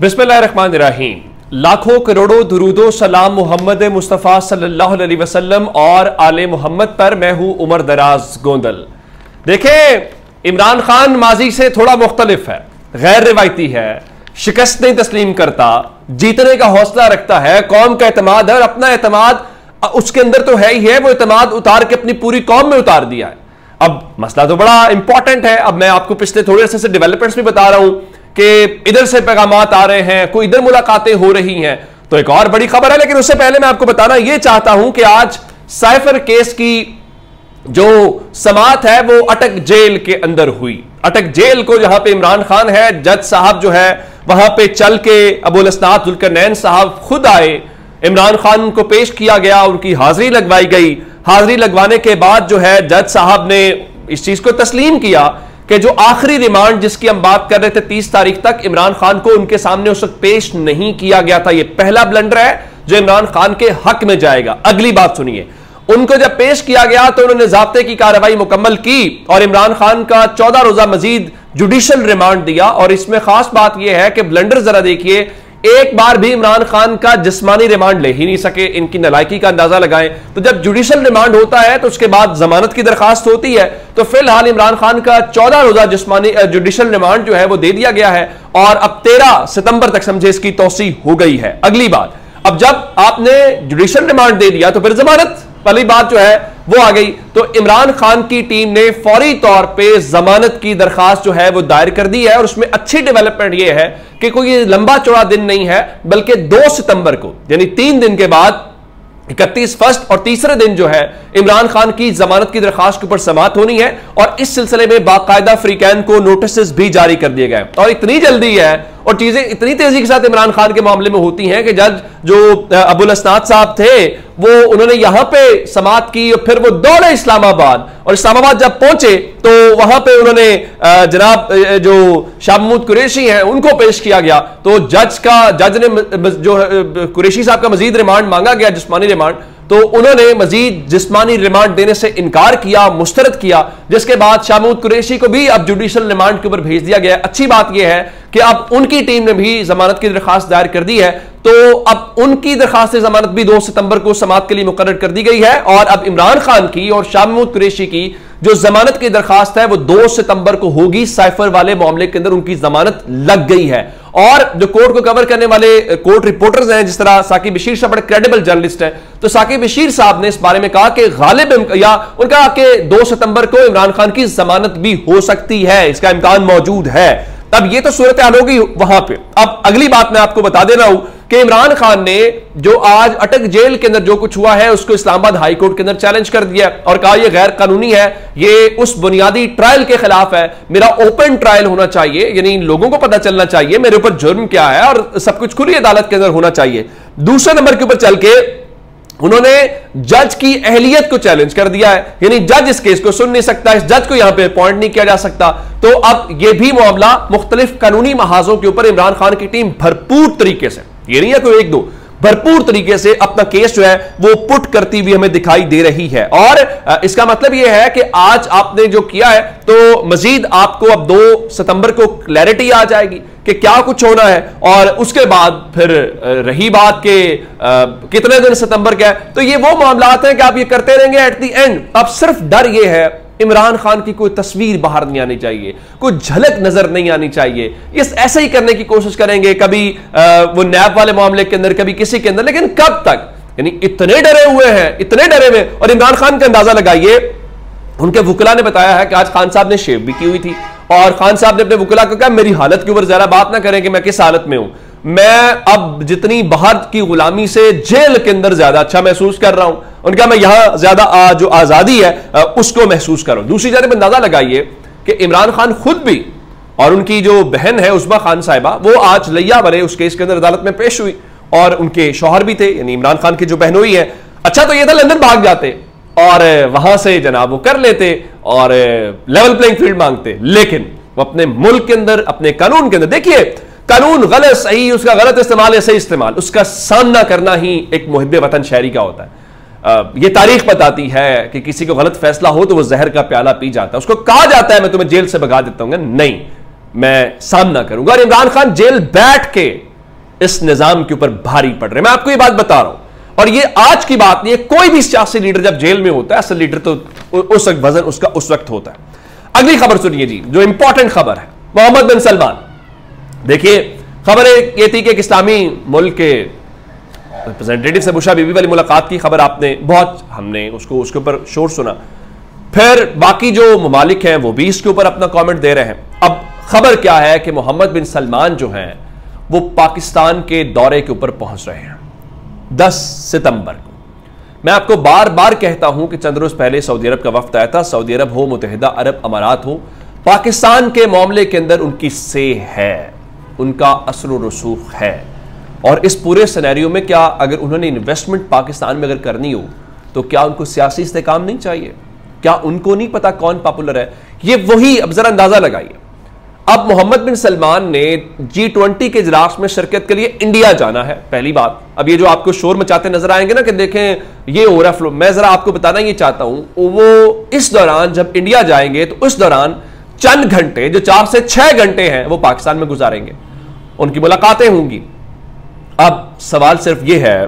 बिस्मिल्लाहिर्रहमानिर्रहीम। लाखों करोड़ों दुरूदो सलाम मोहम्मद मुस्तफ़ा सल्लल्लाहु अलैहि वसल्लम और आले मोहम्मद पर। मैं हूं उमर दराज गोंदल। देखें, इमरान खान माजी से थोड़ा मुख्तलिफ है, गैर रिवायती है, शिकस्त नहीं तस्लीम करता, जीतने का हौसला रखता है, कौम का एतमाद है और अपना एतमाद उसके अंदर तो है ही है, वो एतमाद उतार के अपनी पूरी कौम में उतार दिया है। अब मसला तो बड़ा इंपॉर्टेंट है। अब मैं आपको पिछले थोड़े अरसे से डेवलपमेंट्स भी बता रहा हूं कि इधर से पैगामात आ रहे हैं, कोई इधर मुलाकातें हो रही हैं, तो एक और बड़ी खबर है। लेकिन उससे पहले मैं आपको बताना यह चाहता हूं कि आज साइफर केस की जो समाअत है वो अटक जेल के अंदर हुई। अटक जेल को जहां पे इमरान खान है, जज साहब जो है वहां पे चल के अबुल असनाद जुल्करनैन साहब खुद आए, इमरान खान को पेश किया गया, उनकी हाजिरी लगवाई गई। हाजिरी लगवाने के बाद जो है जज साहब ने इस चीज को तस्लीम किया कि जो आखिरी रिमांड जिसकी हम बात कर रहे थे 30 तारीख तक, इमरान खान को उनके सामने उस वक्त पेश नहीं किया गया था। यह पहला ब्लंडर है जो इमरान खान के हक में जाएगा। अगली बात सुनिए, उनको जब पेश किया गया तो उन्होंने ज़ाब्ते की कार्रवाई मुकम्मल की और इमरान खान का 14 रोजा मजीद जुडिशल रिमांड दिया। और इसमें खास बात यह है कि ब्लंडर जरा देखिए, एक बार भी इमरान खान का जिस्मानी रिमांड ले ही नहीं सके। इनकी नालायकी का अंदाजा लगाएं तो जब जुडिशल रिमांड होता है तो उसके बाद जमानत की दरखास्त होती है, तो फिलहाल इमरान खान का 14 रोजा जिस्मानी जुडिशल रिमांड जो है वो दे दिया गया है और अब 13 सितंबर तक समझे इसकी तौसी हो गई है। अगली बात, अब जब आपने जुडिशल रिमांड दे दिया तो फिर जमानत वाली बात जो है वो आ गई। तो इमरान खान की टीम ने फौरी तौर पे जमानत की दरखास्त जो है वो दायर कर दी है और उसमें अच्छी डेवलपमेंट ये है कि कोई लंबा चौड़ा दिन नहीं है, बल्कि 2 सितंबर को यानी 3 दिन के बाद 31 फर्स्ट और तीसरे दिन जो है इमरान खान की जमानत की दरखास्त के ऊपर समाअत होनी है और इस सिलसिले में बाकायदा फ्रीकैन को नोटिस भी जारी कर दिए गए। और इतनी जल्दी है और चीजें इतनी तेजी के साथ इमरान खान के मामले में होती हैं कि जज जो अबुल असनाद साहब थे वो उन्होंने यहां पे समाअत की और फिर वो दौड़े इस्लामाबाद, और इस्लामाबाद जब पहुंचे तो वहां पे उन्होंने जनाब जो शाह महमूद कुरैशी हैं उनको पेश किया गया। तो जज ने जो कुरैशी साहब का मजीद रिमांड मांगा गया, जिस्मानी रिमांड, तो उन्होंने मजीद जिस्मानी रिमांड देने से इनकार किया, मुस्तरद किया, जिसके बाद शाह महमूद कुरैशी को भी अब जुडिशल रिमांड के ऊपर भेज दिया गया। अच्छी बात यह है कि अब उनकी टीम ने भी जमानत की दरखास्त दायर कर दी है, तो अब उनकी दरखास्त जमानत भी 2 सितंबर को समाअत के लिए मुकर्रर कर दी गई है और अब इमरान खान की और शाह महमूद कुरैशी की जो जमानत की दरखास्त है वो 2 सितंबर को होगी। साइफर वाले मामले के अंदर उनकी जमानत लग गई है और जो कोर्ट को कवर करने वाले कोर्ट रिपोर्टर्स हैं, जिस तरह साकिब बशीर साहब बड़े क्रेडिबल जर्नलिस्ट हैं, तो साकिब बशीर साहब ने इस बारे में कहा कि गालिब या उनका कि 2 सितंबर को इमरान खान की जमानत भी हो सकती है, इसका इम्कान मौजूद है। अब ये तो सूरत हाल होगी वहां पे। अब अगली बात मैं आपको बता दे रहा हूं कि इमरान खान ने जो आज अटक जेल के अंदर जो कुछ हुआ है उसको इस्लामाबाद हाई कोर्ट के अंदर चैलेंज कर दिया और कहा यह गैर कानूनी है, ये उस बुनियादी ट्रायल के खिलाफ है, मेरा ओपन ट्रायल होना चाहिए, यानी लोगों को पता चलना चाहिए मेरे ऊपर जुर्म क्या है और सब कुछ खुली अदालत के अंदर होना चाहिए। दूसरे नंबर के ऊपर चल के उन्होंने जज की अहलियत को चैलेंज कर दिया है, यानी जज इस केस को सुन नहीं सकता, इस जज को यहां पे अपॉइंट नहीं किया जा सकता। तो अब यह भी मामला मुख्तलिफ कानूनी महाजों के ऊपर इमरान खान की टीम भरपूर तरीके से, ये नहीं है कोई एक दो, भरपूर तरीके से अपना केस जो है वो पुट करती हुई हमें दिखाई दे रही है। और इसका मतलब यह है कि आज आपने जो किया है तो मजीद आपको अब 2 सितंबर को क्लैरिटी आ जाएगी कि क्या कुछ होना है और उसके बाद फिर रही बात के कितने दिन सितंबर का है, तो ये वो मामलात हैं कि आप ये करते रहेंगे एट द एंड। अब सिर्फ डर ये है इमरान खान की कोई तस्वीर बाहर नहीं आनी चाहिए, कोई झलक नजर नहीं आनी चाहिए। ये ऐसे ही करने की कोशिश करेंगे, कभी वो नैब वाले मामले के अंदर, कभी किसी के अंदर, लेकिन कब तक? यानी इतने डरे हुए हैं, इतने डरे हुए। और इमरान खान का अंदाजा लगाइए, उनके वुकला ने बताया है कि आज खान साहब ने शेव भी की हुई थी और खान साहब ने अपने वुकला को कहा मेरी हालत के ऊपर जरा बात ना करें कि मैं किस हालत में हूं, मैं अब जितनी बाहर की गुलामी से जेल के अंदर ज्यादा अच्छा महसूस कर रहा हूं। उनका मैं यहां ज्यादा जो आजादी है उसको महसूस कर रहा हूं। दूसरी जानब अंदाजा लगाइए कि इमरान खान खुद भी और उनकी जो बहन है उस्मा खान साहिबा, वो आज लिया बरे उस केस के अंदर अदालत में पेश हुई और उनके शौहर भी थे, यानी इमरान खान की जो बहनोई है। अच्छा तो ये था लंदन भाग जाते और वहां से जनाब वो कर लेते और लेवल प्लेइंग फील्ड मांगते, लेकिन वो अपने मुल्क के अंदर, अपने कानून के अंदर, देखिए कानून गलत सही, उसका गलत इस्तेमाल या सही इस्तेमाल, उसका सामना करना ही एक मुहिब्बे वतन शहरी का होता है। ये तारीख बताती है कि किसी को गलत फैसला हो तो वो जहर का प्याला पी जाता है, उसको कहा जाता है मैं तुम्हें जेल से भगा देता हूं, नहीं मैं सामना करूंगा। और इमरान खान जेल बैठ के इस निजाम के ऊपर भारी पड़ रहे हैं। मैं आपको ये बात बता रहा हूं, और ये आज की बात नहीं है। कोई भी सियासी लीडर जब जेल में होता है, असल लीडर तो उस वक्त वजन उसका उस वक्त होता है। अगली खबर सुनिए जी, जो इंपॉर्टेंट खबर है, मोहम्मद बिन सलमान। देखिए खबर ये थी कि इस्लामी मुल्क के रिप्रेजेंटेटिव से बुशरा बीबी वाली मुलाकात की खबर आपने बहुत, हमने उसके ऊपर शोर सुना। फिर बाकी जो ममालिक हैं वो भी इसके ऊपर अपना कमेंट दे रहे हैं। अब खबर क्या है कि मोहम्मद बिन सलमान जो हैं वो पाकिस्तान के दौरे के ऊपर पहुंच रहे हैं 10 सितंबर को। मैं आपको बार बार कहता हूं कि चंद रोज पहले सऊदी अरब का वफ्द आया था। सऊदी अरब हो, मुत्तहिदा अरब अमारात हो, पाकिस्तान के मामले के अंदर उनकी से है, उनका असर व रसूख है। और इस पूरे सिनेरियो में क्या अगर उन्होंने इन्वेस्टमेंट पाकिस्तान में अगर करनी हो तो क्या उनको सियासी इस्तेकाम नहीं चाहिए? क्या उनको नहीं पता कौन पॉपुलर है? ये वही, अब जरा अंदाजा लगाइए। अब मोहम्मद बिन सलमान ने G20 के इजलास में शिरकत के लिए इंडिया जाना है, पहली बात। अब ये जो आपको शोर मचाते नजर आएंगे ना कि देखें ये हो रहा फ्लो, मैं जरा आपको बताना ये चाहता हूं, वो इस दौरान जब इंडिया जाएंगे तो उस दौरान चंद घंटे, जो 4 से 6 घंटे हैं, वो पाकिस्तान में गुजारेंगे, उनकी मुलाकातें होंगी। अब सवाल सिर्फ ये है,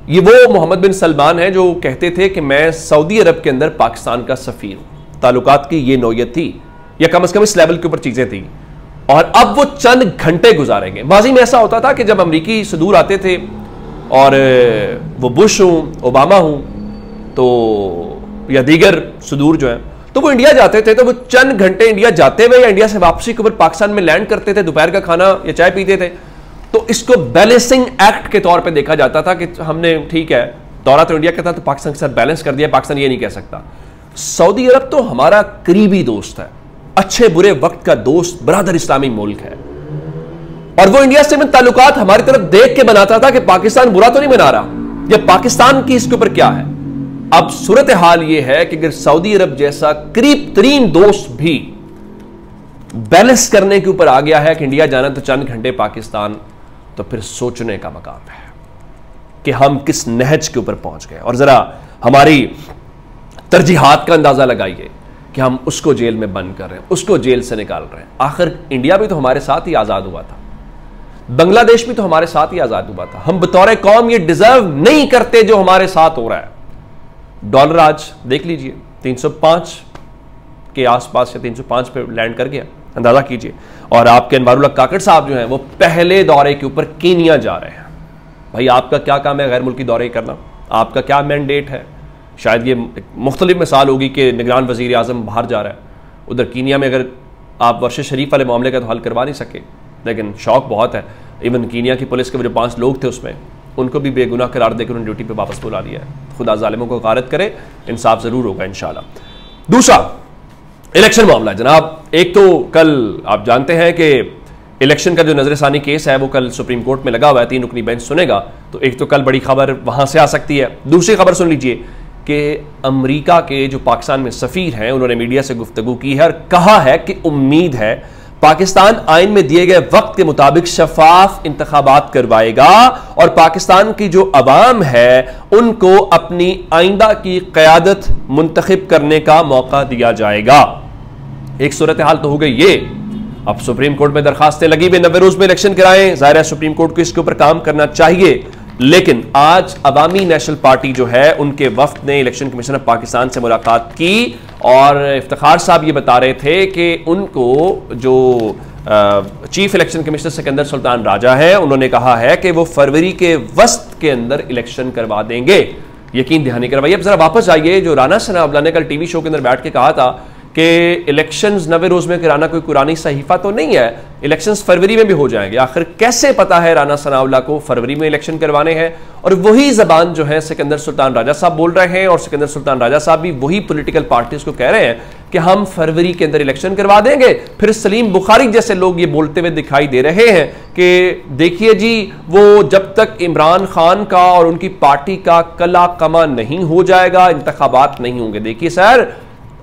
ये वो मोहम्मद बिन सलमान है जो कहते थे कि मैं सऊदी अरब के अंदर पाकिस्तान का सफीर हूं। ताल्लुकात की ये नौयत थी, या कम से कम इस लेवल के ऊपर चीजें थी, और अब वो चंद घंटे गुजारेंगे। माजी में ऐसा होता था कि जब अमरीकी सदूर आते थे, और वो बुश हूं, ओबामा हूं, तो या दीगर सदूर जो हैं, तो वो इंडिया जाते थे, तो वो चंद घंटे इंडिया जाते हुए या इंडिया से वापसी के ऊपर पाकिस्तान में लैंड करते थे, दोपहर का खाना या चाय पीते थे। तो इसको बैलेंसिंग एक्ट के तौर पे देखा जाता था कि हमने, ठीक है, दौरा तो इंडिया का था तो पाकिस्तान के साथ बैलेंस कर दिया। पाकिस्तान ये नहीं कह सकता। सऊदी अरब तो हमारा करीबी दोस्त है, अच्छे बुरे वक्त का दोस्त, बरादर इस्लामी मुल्क है, और वो इंडिया से ताल्लुकात हमारी तरफ देख के बनाता था कि पाकिस्तान बुरा तो नहीं बना रहा, या पाकिस्तान की इसके ऊपर क्या है। अब सूरत हाल ये है कि अगर सऊदी अरब जैसा करीब तरीन दोस्त भी बैलेंस करने के ऊपर आ गया है कि इंडिया जाना तो चंद घंटे पाकिस्तान, तो फिर सोचने का मकाम है कि हम किस नहज के ऊपर पहुंच गए। और जरा हमारी तरजीहात का अंदाजा लगाइए कि हम उसको जेल में बंद कर रहे हैं, उसको जेल से निकाल रहे हैं। आखिर इंडिया भी तो हमारे साथ ही आजाद हुआ था, बांग्लादेश भी तो हमारे साथ ही आजाद हुआ था। हम बतौर कौम ये डिजर्व नहीं करते जो हमारे साथ हो रहा है। डॉलर आज देख लीजिए 305 के आसपास या 305 पे लैंड कर गया, अंदाजा कीजिए। और आपके अनवारुल हक काकड़ साहब जो हैं वो पहले दौरे के ऊपर कीनिया जा रहे हैं। भाई आपका क्या काम है गैर मुल्की दौरे करना? आपका क्या मैंडेट है? शायद ये मुख्तलिफ मिसाल होगी कि निगरान वज़ीर आज़म बाहर जा रहा है, उधर कीनिया में अगर आप वर्ष शरीफ वाले मामले का तो हल करवा नहीं सके, लेकिन शौक बहुत है। इवन कीनिया की पुलिस के जो 5 लोग थे उसमें, उनको भी बेगुनाह करार देकर उन्होंने ड्यूटी पे वापस बुला लिया है। खुदा जालिमों को गारत करे, इंसाफ जरूर होगा इंशाल्लाह। दूसरा इलेक्शन मामला जनाब, एक तो कल आप जानते हैं कि इलेक्शन का जो नजरसानी केस है वो कल सुप्रीम कोर्ट में लगा हुआ है, 3 रुकनी बेंच सुनेगा, तो एक तो कल बड़ी खबर वहां से आ सकती है। दूसरी खबर सुन लीजिए कि अमेरिका के जो पाकिस्तान में सफीर हैं उन्होंने मीडिया से गुफ्तगू की है और कहा है कि उम्मीद है पाकिस्तान आइन में दिए गए वक्त के मुताबिक शफाफ इंतखाबात करवाएगा और पाकिस्तान की जो अवाम है उनको अपनी आइंदा की क़यादत मुंतखब करने का मौका दिया जाएगा। एक सूरत हाल तो हो गई ये। अब सुप्रीम कोर्ट में दरखास्तें लगी हुई, 90 रोज में इलेक्शन कराएं। जाहिर है सुप्रीम कोर्ट को इसके ऊपर काम करना चाहिए, लेकिन आज अवामी नेशनल पार्टी जो है उनके वफ्द ने इलेक्शन कमीशन ऑफ पाकिस्तान से मुलाकात की और इफ्तिखार साहब ये बता रहे थे कि उनको जो chief election commissioner Sikandar Sultan Raja है उन्होंने कहा है कि वो फरवरी के वस्त के अंदर इलेक्शन करवा देंगे। यकीन दहानी करवाइए। अब जरा वापस आइए, जो राना सनाउल्लाह ने कल टीवी शो के अंदर बैठ के कहा था कि इलेक्शंस 90 रोज में कराना कोई कुरानी सहीफा तो नहीं है, इलेक्शंस फरवरी में भी हो जाएंगे। आखिर कैसे पता है राना सनाउल्लाह को फरवरी में इलेक्शन करवाने हैं? और वही जबान जो है सिकंदर सुल्तान राजा साहब बोल रहे हैं और सिकंदर सुल्तान राजा साहब भी वही पॉलिटिकल पार्टीज को कह रहे हैं कि हम फरवरी के अंदर इलेक्शन करवा देंगे। फिर सलीम बुखारी जैसे लोग ये बोलते हुए दिखाई दे रहे हैं कि देखिए जी, वो जब तक इमरान खान का और उनकी पार्टी का कला कमा नहीं हो जाएगा इंतखाबात नहीं होंगे। देखिए सर,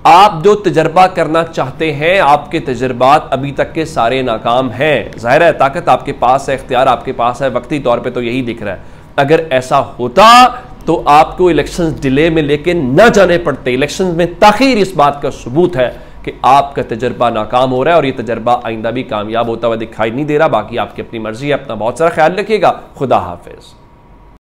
आप जो तजर्बा करना चाहते हैं, आपके तजर्बात अभी तक के सारे नाकाम हैं। जाहिर है ताकत आपके पास है, इख्तियार आपके पास है, वक्ती तौर पे तो यही दिख रहा है। अगर ऐसा होता तो आपको इलेक्शंस डिले में लेके न जाने पड़ते। इलेक्शंस में ताखीर इस बात का सबूत है कि आपका तजर्बा नाकाम हो रहा है और ये तजर्बा आइंदा भी कामयाब होता हुआ दिखाई नहीं दे रहा। बाकी आपकी अपनी मर्जी है। अपना बहुत सारा ख्याल रखिएगा। खुदा हाफिज।